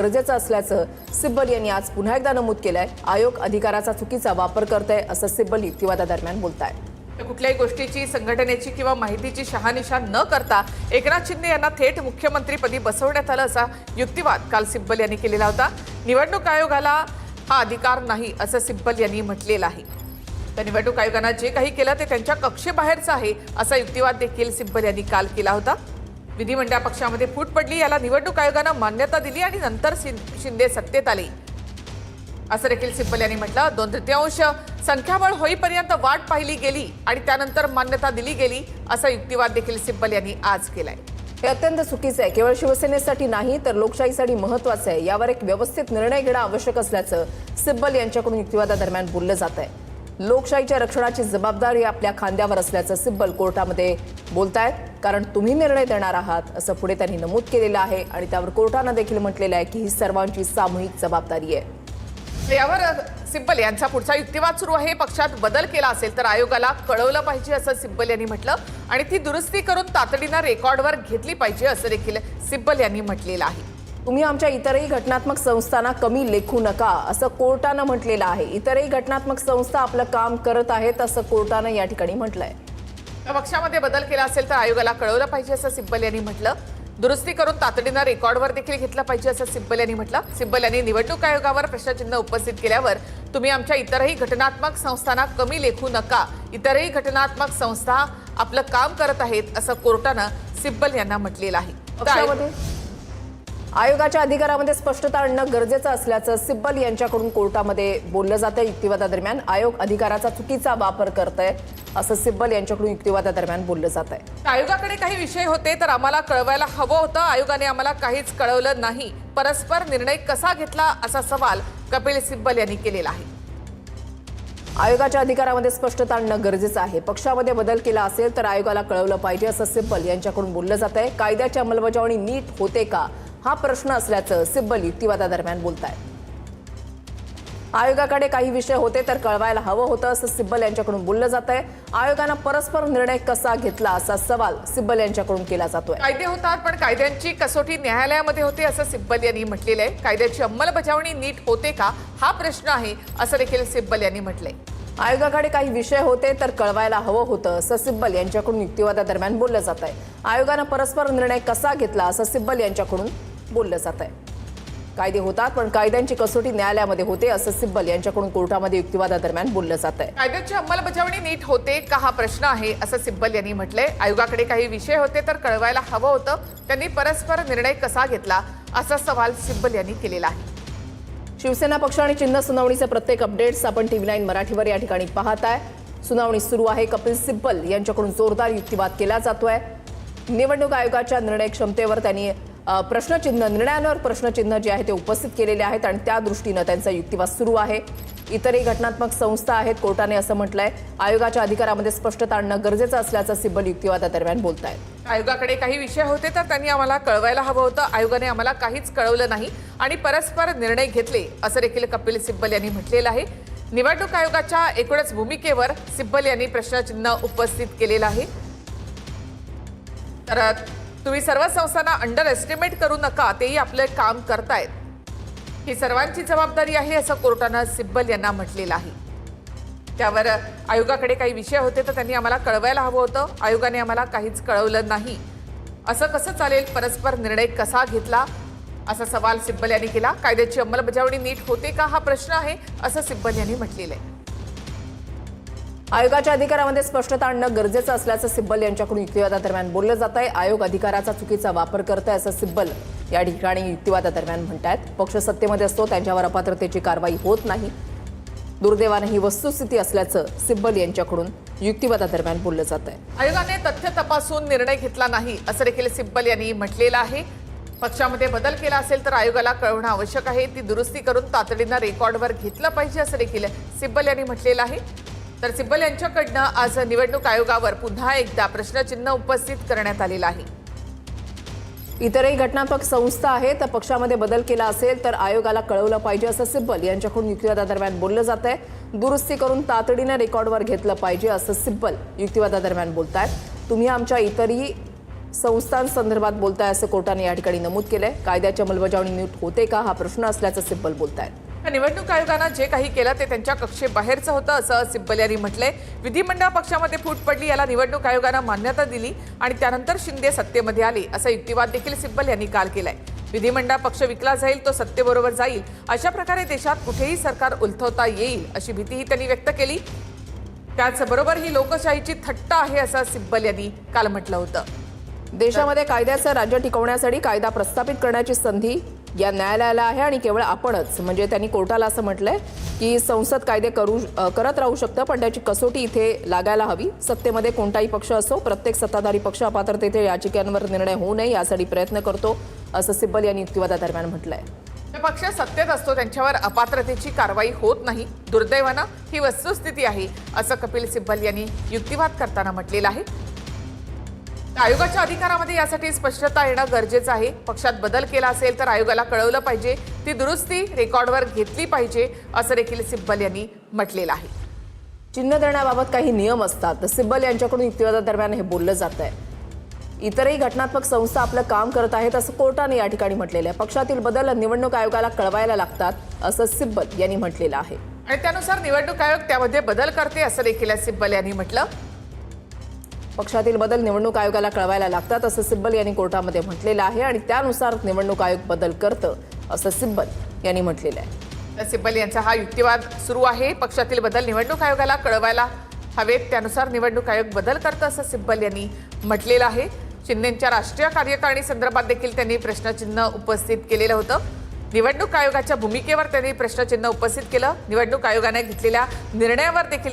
गरजेचं असल्याचं सिब्बल यांनी आज पुन्हा एकदा नमूद केलंय। आयोग अधिकाराचा चुकीचा वापर करतोय असं सिब्बल युक्तिवादादरम्यान बोलतायत। कुठल्याही गोष्टीची संघटनेची किंवा माहितीची शहानिशा न करता एकनाथ शिंदे यांना थेट मुख्यमंत्रीपदी बसवण्यात आलं असा युक्तिवाद काल सिब्बल यांनी केलेला होता। निवडणूक आयोगाला हा अधिकार नाही असं सिब्बल यांनी म्हटलेलं आहे। तर निवडणूक आयोगाने जे काही केलं ते त्यांच्या कक्षेबाहेरचं आहे असा युक्तिवाद देखील सिब्बल यांनी काल केला होता। विधिमंडळ पक्षामध्ये फूट पडली, याला निवडणूक आयोगाने मान्यता दिली आणि नंतर शिंदे सत्तेत आले असं देखील सिब्बल यांनी म्हटलं। 2/3 संख्याबळ होईपर्यंत वाट पाहिली गेली आणि त्यानंतर मान्यता दिली गेली असा युक्तिवाद देखील सिब्बल यांनी आज केलाय। हे अत्यंत चुकीचं आहे। केवळ शिवसेनेसाठी नाही तर लोकशाहीसाठी महत्त्वाचं आहे। यावर एक व्यवस्थित निर्णय घेणं आवश्यक असल्याचं सिब्बल यांच्याकडून युक्तिवादादरम्यान बोललं जात आहे। लोकशाहीच्या रक्षणाची जबाबदारी आपल्या खांद्यावर असल्याचं सिब्बल कोर्टामध्ये बोलतायत, कारण तुम्ही निर्णय देणार आहात असं पुढे त्यांनी नमूद केलेलं आहे आणि त्यावर कोर्टानं देखील म्हटलेलं आहे की ही सर्वांची सामूहिक जबाबदारी आहे। यावर सिब्बल यांचा पुढचा युक्तिवाद सुरू आहे। पक्षात बदल केला असेल तर आयोगाला कळवलं पाहिजे असं सिब्बल यांनी म्हटलं आणि ती दुरुस्ती करून तातडीनं रेकॉर्डवर घेतली पाहिजे असं देखील सिब्बल यांनी म्हटलेलं आहे। तुम्ही आमच्या इतरही घटनात्मक संस्थांना कमी लेखू नका असं कोर्टानं म्हटलेलं आहे। इतरही घटनात्मक संस्था आपलं काम करत आहेत असं कोर्टानं या ठिकाणी म्हटलंय। पक्षामध्ये बदल केला असेल तर आयोगाला कळवलं पाहिजे असं सिब्बल यांनी म्हटलं। दुरुस्ती करून तातडीनं रेकॉर्डवर देखील घेतलं पाहिजे असं सिब्बल यांनी म्हटलं। सिब्बल यांनी निवडणूक आयोगावर प्रश्नचिन्ह उपस्थित केल्यावर तुम्ही आमच्या इतरही घटनात्मक संस्थांना कमी लेखू नका, इतरही घटनात्मक संस्था आपलं काम करत आहेत असं कोर्टानं सिब्बल यांना म्हटलेलं आहे। आयोगाच्या अधिकारामध्ये स्पष्टता आणणं गरजेचं असल्याचं सिब्बल यांच्याकडून कोर्टामध्ये बोललं जातं। युक्तिवादादरम्यान आयोग अधिकाराचा चुकीचा वापर करतोय असं सिब्बल यांच्याकडून युक्तिवादादरम्यान बोललं जात आहे। आयोगाकडे काही विषय होते तर आम्हाला कळवायला हवं होतं, आयोगाने आम्हाला काहीच कळवलं नाही। परस्पर निर्णय कसा घेतला असा सवाल कपिल सिब्बल यांनी केलेला आहे। आयोगाच्या अधिकारामध्ये स्पष्टता आणणं गरजेचं आहे। पक्षामध्ये बदल केला असेल तर आयोगाला कळवलं पाहिजे असं सिब्बल यांच्याकडून बोललं जात आहे। कायद्याची अंमलबजावणी नीट होते का हा प्रश्न असल्याचं सिब्बल युक्तिवादादरम्यान बोलतायत। आयोगाकडे काही विषय होते तर कळवायला हवं होतं असं सिब्बल यांच्याकडून बोललं जात आहे। आयोगानं परस्पर निर्णय कसा घेतला असा सवाल सिब्बल यांच्याकडून केला जातोय। कायदे होतात पण कायद्यांची कसोटी न्यायालयामध्ये होते असं सिब्बल यांनी म्हटलेलं आहे। कायद्याची अंमलबजावणी नीट होते का हा प्रश्न आहे असं देखील सिब्बल यांनी म्हटलंय। आयोगाकडे काही विषय होते तर कळवायला हवं होतं असं सिब्बल यांच्याकडून युक्तिवादादरम्यान बोललं जात आहे। आयोगानं परस्पर निर्णय कसा घेतला असं सिब्बल यांच्याकडून बोललं जात आहे। कायदे होतात पण कायद्यांची कसोटी न्यायालयामध्ये होते असं सिब्बल यांच्याकडून कोर्टामध्ये युक्तिवादादरम्यान बोललं जात आहे। कायद्याची अंमलबजावणी नीट होते का हा प्रश्न आहे असं सिब्बल यांनी म्हटलंय। आयोगाकडे काही विषय होते तर कळवायला हवं होतं, त्यांनी परस्पर निर्णय कसा घेतला असा सवाल सिब्बल यांनी केलेला आहे। शिवसेना पक्ष आणि चिन्ह सुनावणीचे प्रत्येक अपडेट्स आपण TV9 मराठीवर या ठिकाणी पाहताय। सुनावणी सुरू आहे। कपिल सिब्बल यांच्याकडून जोरदार युक्तिवाद केला जातोय। निवडणूक आयोगाच्या निर्णय क्षमतेवर त्यांनी निर्णयांवर प्रश्नचिन्ह जे आहे ते उपस्थित केलेले आहेत आणि त्या दृष्टीनं त्यांचा युक्तिवाद सुरू आहे। इतरही घटनात्मक संस्था आहेत, कोर्टाने असं म्हटलंय। आयोगाच्या अधिकारामध्ये स्पष्टता आणणं गरजेचं असल्याचं सिब्बल युक्तिवादादरम्यान बोलतायत। आयोगाकडे काही विषय होते तर त्यांनी आम्हाला कळवायला हवं होतं, आयोगाने आम्हाला काहीच कळवलं नाही आणि परस्पर निर्णय घेतले असं देखील कपिल सिब्बल यांनी म्हटलेलं आहे। निवडणूक आयोगाच्या एकूणच भूमिकेवर सिब्बल यांनी प्रश्नचिन्ह उपस्थित केलेलं आहे। तर तुम्ही सर्व संस्थांना अंडर एस्टिमेट करू नका, तेही आपलं काम करतायत, ही सर्वांची जबाबदारी आहे असं कोर्टानं सिब्बल यांना म्हटलेलं आहे। त्यावर आयोगाकडे काही विषय होते तर त्यांनी आम्हाला कळवायला हवं होतं, आयोगाने आम्हाला काहीच कळवलं नाही, असं कसं चालेल, परस्पर निर्णय कसा घेतला असा सवाल सिब्बल यांनी केला। कायद्याची अंमलबजावणी नीट होते का हा प्रश्न आहे असं सिब्बल यांनी म्हटलेलं आहे। आयोगाच्या अधिकारामध्ये स्पष्टता आणणं गरजेचं असल्याचं सिब्बल यांच्याकडून युक्तिवादादरम्यान बोललं जात आहे। आयोग अधिकाराचा चुकीचा वापर करतोय असं सिब्बल या ठिकाणी युक्तिवादादरम्यान म्हणतायत। पक्ष सत्तेमध्ये असतो, त्यांच्यावर अपात्रतेची कारवाई होत नाही, दुर्दैवानं ही वस्तुस्थिती असल्याचं सिब्बल यांच्याकडून युक्तिवादादरम्यान बोललं जात आहे। आयोगाने तथ्य तपासून निर्णय घेतला नाही असं देखील सिब्बल यांनी म्हटलेलं आहे। पक्षामध्ये बदल केला असेल तर आयोगाला कळवणं आवश्यक आहे, ती दुरुस्ती करून तातडीनं रेकॉर्डवर घेतलं पाहिजे असं देखील सिब्बल यांनी म्हटलेलं आहे। तर सिब्बल यांच्याकडनं आज निवडणूक आयोगावर पुन्हा एकदा प्रश्नचिन्ह उपस्थित करण्यात आलेलं आहे। इतरही घटनात्मक संस्था आहेत, पक्षामध्ये बदल केला असेल तर आयोगाला कळवलं पाहिजे असं सिब्बल यांच्याकडून युक्तिवादादरम्यान बोललं जात आहे। दुरुस्ती करून तातडीनं रेकॉर्डवर घेतलं पाहिजे असं सिब्बल युक्तिवादादरम्यान बोलतायत। तुम्ही आमच्या इतरही संस्थांसंदर्भात बोलताय असं कोर्टाने या ठिकाणी नमूद केलंय. कायद्याची अंमलबजावणी नीट होते का हा प्रश्न असल्याचं सिब्बल बोलतायत. निवडणूक आयोगानं जे काही केलं ते त्यांच्या कक्षेबाहेरचं होतं असं सिब्बल यांनी म्हटलंय. विधिमंडळ पक्षामध्ये फूट पडली, याला निवडणूक आयोगानं मान्यता दिली आणि त्यानंतर शिंदे सत्तेमध्ये आले असा युक्तिवाद देखील सिब्बल यांनी काल केलाय. विधिमंडळ पक्ष विकला जाईल तो सत्तेबरोबर जाईल, अशा प्रकारे देशात कुठेही सरकार उलथवता येईल अशी भीतीही त्यांनी व्यक्त केली. त्याचबरोबर ही लोकशाहीची थट्टा आहे असं सिब्बल यांनी काल म्हटलं होतं. देशामध्ये कायद्याचं राज्य टिकवण्यासाठी कायदा प्रस्थापित करण्याची संधी या न्यायालयाला आहे आणि केवळ आपणच, म्हणजे त्यांनी कोर्टाला असं म्हटलंय की संसद कायदे करत राहू शकतं, पण त्याची कसोटी इथे लागायला हवी. सत्तेमध्ये कोणताही पक्ष असो, प्रत्येक सत्ताधारी पक्ष अपात्रतेच्या याचिकांवर निर्णय होऊ नये यासाठी प्रयत्न करतो असं सिब्बल यांनी युक्तिवादादरम्यान म्हटलंय. पक्ष सत्तेत असतो त्यांच्यावर अपात्रतेची कारवाई होत नाही. दुर्दैवानं ही वस्तुस्थिती आहे असं कपिल सिब्बल यांनी युक्तिवाद करताना म्हटलेलं आहे. आयोगाच्या अधिकारामध्ये यासाठी स्पष्टता येणं गरजेचं आहे. पक्षात बदल केला असेल तर आयोगाला कळवलं पाहिजे, ती दुरुस्ती रेकॉर्डवर घेतली पाहिजे असं देखील सिब्बल यांनी म्हटलेलं आहे. चिन्ह देण्याबाबत काही नियम असतात. सिब्बल यांच्याकडून युक्तिवादादरम्यान हे बोललं जात आहे. इतरही घटनात्मक संस्था आपलं काम करत आहेत असं कोर्टाने या ठिकाणी म्हटलेलं आहे. पक्षातील बदल निवडणूक आयोगाला कळवायला लागतात असं सिब्बल यांनी म्हटलेलं आहे. आणि त्यानुसार निवडणूक आयोग त्यामध्ये बदल करते असं देखील सिब्बल यांनी म्हटलं. पक्षातील बदल निवडणूक आयोगाला कळवायला लागतात असं सिब्बल यांनी कोर्टामध्ये म्हटलेलं आहे आणि त्यानुसार निवडणूक आयोग बदल करतं असं सिब्बल यांनी म्हटलेलं आहे. सिब्बल यांचा हा युक्तिवाद सुरू आहे. पक्षातील बदल निवडणूक आयोगाला कळवायला हवेत, त्यानुसार निवडणूक आयोग बदल करतं असं सिब्बल यांनी म्हटलेलं आहे. शिंदेंच्या राष्ट्रीय कार्यकारिणी संदर्भात देखील त्यांनी प्रश्नचिन्ह उपस्थित केलेलं होतं. निवडणूक आयोगाच्या भूमिकेवर त्यांनी प्रश्नचिन्ह उपस्थित केलं. निवडणूक आयोगाने घेतलेल्या निर्णयावर देखील